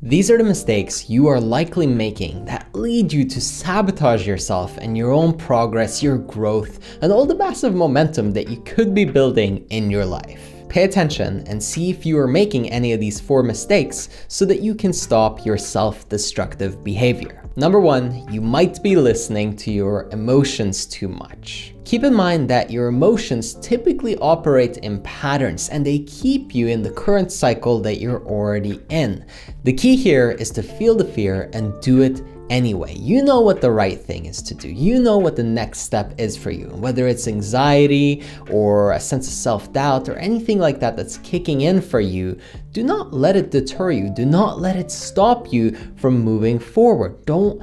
These are the mistakes you are likely making that lead you to sabotage yourself and your own progress, your growth, and all the massive momentum that you could be building in your life. Pay attention and see if you are making any of these 4 mistakes so that you can stop your self-destructive behavior. Number 1, you might be listening to your emotions too much. Keep in mind that your emotions typically operate in patterns and they keep you in the current cycle that you're already in. The key here is to feel the fear and do it anyway. You know what the right thing is to do. You know what the next step is for you. Whether it's anxiety or a sense of self-doubt or anything like that that's kicking in for you, do not let it deter you. Do not let it stop you from moving forward. Don't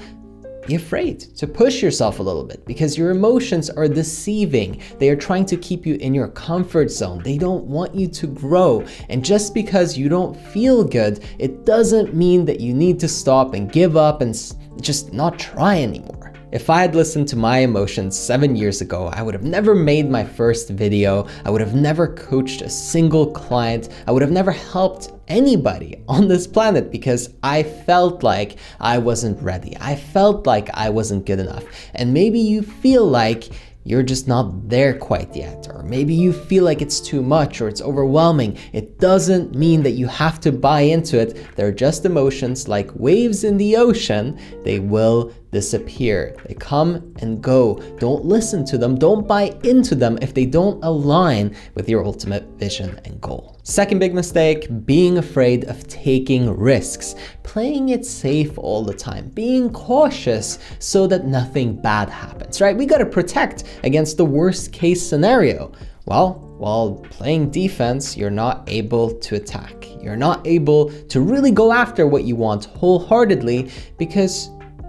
be afraid to push yourself a little bit because your emotions are deceiving. They are trying to keep you in your comfort zone. They don't want you to grow. And just because you don't feel good, it doesn't mean that you need to stop and give up and just not try anymore. If I had listened to my emotions 7 years ago, I would have never made my first video. I would have never coached a single client. I would have never helped anybody on this planet because I felt like I wasn't ready. I felt like I wasn't good enough. And maybe you feel like you're just not there quite yet, or maybe you feel like it's too much or it's overwhelming. It doesn't mean that you have to buy into it. They're just emotions like waves in the ocean. They will disappear. They come and go. Don't listen to them. Don't buy into them if they don't align with your ultimate vision and goal. Second big mistake, being afraid of taking risks, playing it safe all the time, being cautious so that nothing bad happens, right? We got to protect against the worst case scenario. Well, while playing defense, you're not able to attack. You're not able to really go after what you want wholeheartedly because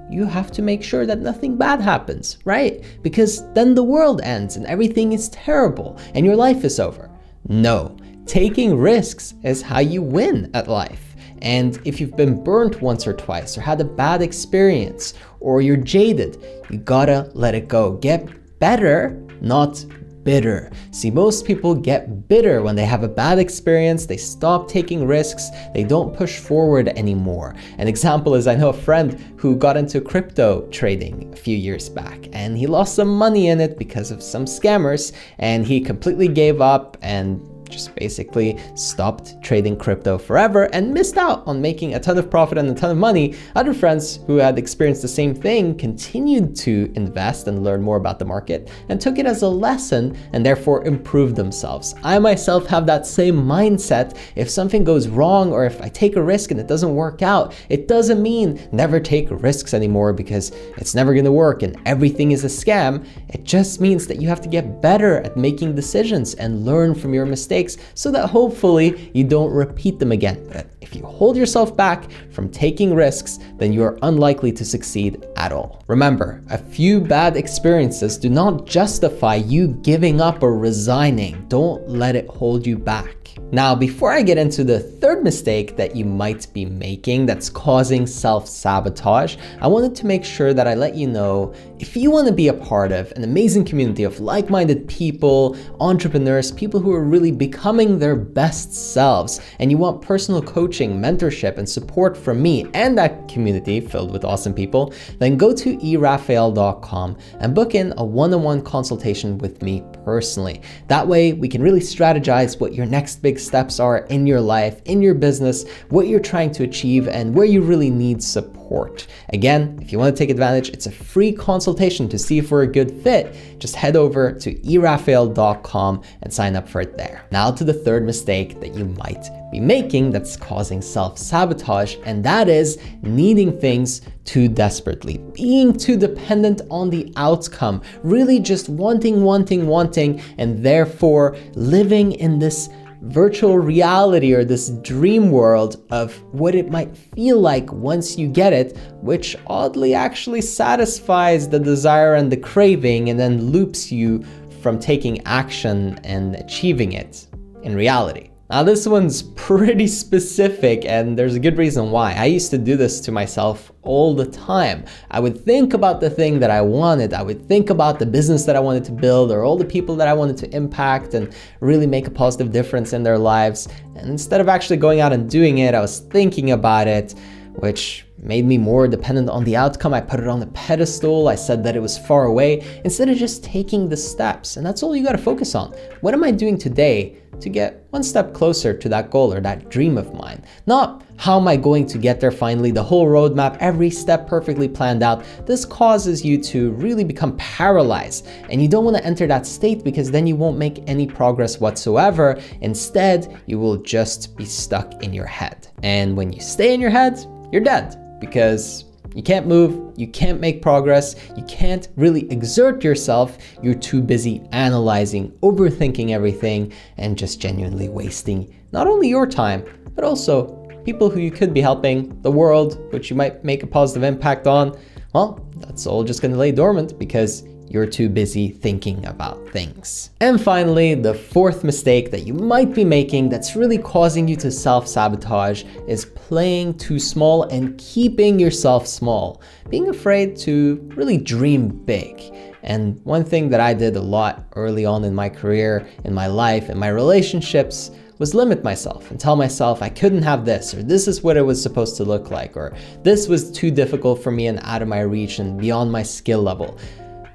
you have to make sure that nothing bad happens, right? Because then the world ends and everything is terrible and your life is over. No, taking risks is how you win at life. And if you've been burnt once or twice or had a bad experience or you're jaded, you gotta let it go. Get better, not bitter. See, most people get bitter when they have a bad experience, they stop taking risks, they don't push forward anymore. An example is I know a friend who got into crypto trading a few years back and he lost some money in it because of some scammers and he completely gave up and just basically stopped trading crypto forever and missed out on making a ton of profit and a ton of money. Other friends who had experienced the same thing continued to invest and learn more about the market and took it as a lesson and therefore improved themselves. I myself have that same mindset. If something goes wrong or if I take a risk and it doesn't work out, it doesn't mean never take risks anymore because it's never going to work and everything is a scam. It just means that you have to get better at making decisions and learn from your mistakes so that hopefully you don't repeat them again. But if you hold yourself back from taking risks, then you are unlikely to succeed at all. Remember, a few bad experiences do not justify you giving up or resigning. Don't let it hold you back. Now, before I get into the third mistake that you might be making that's causing self-sabotage, I wanted to make sure that I let you know if you want to be a part of an amazing community of like-minded people, entrepreneurs, people who are really becoming their best selves, and you want personal coaching, mentorship, and support from me and that community filled with awesome people, then go to erafael.com and book in a one-on-one consultation with me personally. That way we can really strategize what your next big steps are in your life, in your business, what you're trying to achieve, and where you really need support. Again, if you want to take advantage, it's a free consultation to see if we're a good fit. Just head over to erafael.com and sign up for it there. Now to the third mistake that you might be making that's causing self-sabotage, and that is needing things too desperately, being too dependent on the outcome, really just wanting, and therefore living in this virtual reality or this dream world of what it might feel like once you get it, which oddly actually satisfies the desire and the craving and then loops you from taking action and achieving it in reality. Now this one's pretty specific and there's a good reason why. I used to do this to myself all the time. I would think about the thing that I wanted. I would think about the business that I wanted to build or all the people that I wanted to impact and really make a positive difference in their lives. And instead of actually going out and doing it, I was thinking about it, which made me more dependent on the outcome. I put it on a pedestal. I said that it was far away instead of just taking the steps. And that's all you got to focus on. What am I doing today to get one step closer to that goal or that dream of mine? Not how am I going to get there finally, the whole roadmap, every step perfectly planned out. This causes you to really become paralyzed, and you don't want to enter that state because then you won't make any progress whatsoever. Instead, you will just be stuck in your head. And when you stay in your head, you're dead, because you can't move, you can't make progress, you can't really exert yourself. You're too busy analyzing, overthinking everything, and just genuinely wasting not only your time, but also people who you could be helping, the world, which you might make a positive impact on. Well, that's all just gonna lay dormant because you're too busy thinking about things. And finally, the fourth mistake that you might be making that's really causing you to self-sabotage is playing too small and keeping yourself small. Being afraid to really dream big. And one thing that I did a lot early on in my career, in my life, in my relationships, was limit myself and tell myself I couldn't have this, or this is what it was supposed to look like, or this was too difficult for me and out of my reach and beyond my skill level.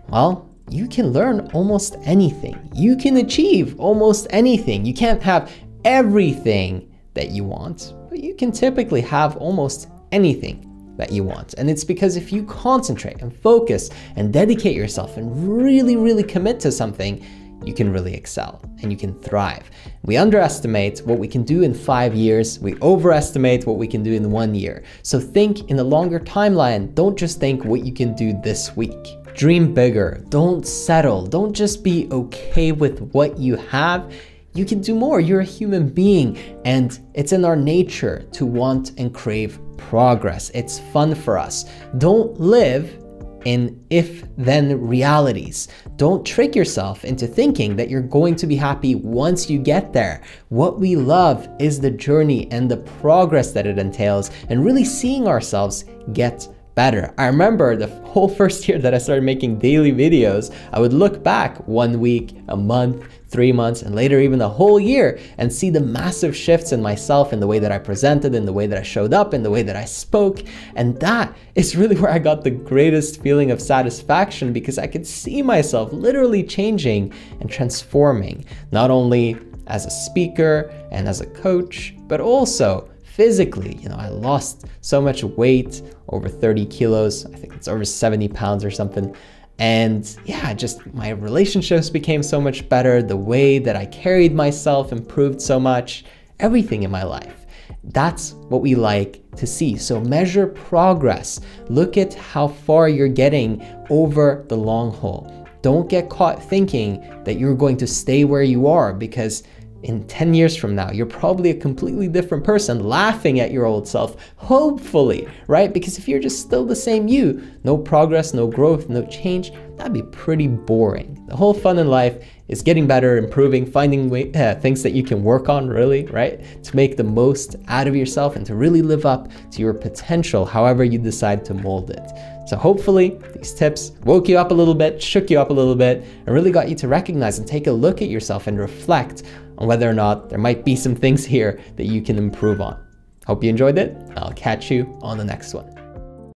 Well, you can learn almost anything. You can achieve almost anything. You can't have everything that you want, but you can typically have almost anything that you want. And it's because if you concentrate and focus and dedicate yourself and really commit to something, you can really excel and you can thrive. We underestimate what we can do in 5 years. We overestimate what we can do in 1 year. So think in a longer timeline. Don't just think what you can do this week. Dream bigger. Don't settle. Don't just be okay with what you have. You can do more. You're a human being, and it's in our nature to want and crave progress. It's fun for us. Don't live in if-then realities. Don't trick yourself into thinking that you're going to be happy once you get there. What we love is the journey and the progress that it entails, and really seeing ourselves get better. I remember the whole first year that I started making daily videos, I would look back 1 week, a month, 3 months, and later even a whole year and see the massive shifts in myself, in the way that I presented, in the way that I showed up, in the way that I spoke. And that is really where I got the greatest feeling of satisfaction, because I could see myself literally changing and transforming, not only as a speaker and as a coach, but also physically. You know, I lost so much weight, over 30 kilos. I think it's over 70 pounds or something. And yeah, just my relationships became so much better. The way that I carried myself improved so much. Everything in my life. That's what we like to see. So measure progress. Look at how far you're getting over the long haul. Don't get caught thinking that you're going to stay where you are, because in 10 years from now, you're probably a completely different person, laughing at your old self, hopefully, right? Because if you're just still the same you, no progress, no growth, no change, that'd be pretty boring. The whole fun in life is getting better, improving, finding things that you can work on, really, right? To make the most out of yourself and to really live up to your potential, however you decide to mold it. So hopefully these tips woke you up a little bit, shook you up a little bit, and really got you to recognize and take a look at yourself and reflect on whether or not there might be some things here that you can improve on. Hope you enjoyed it. I'll catch you on the next one.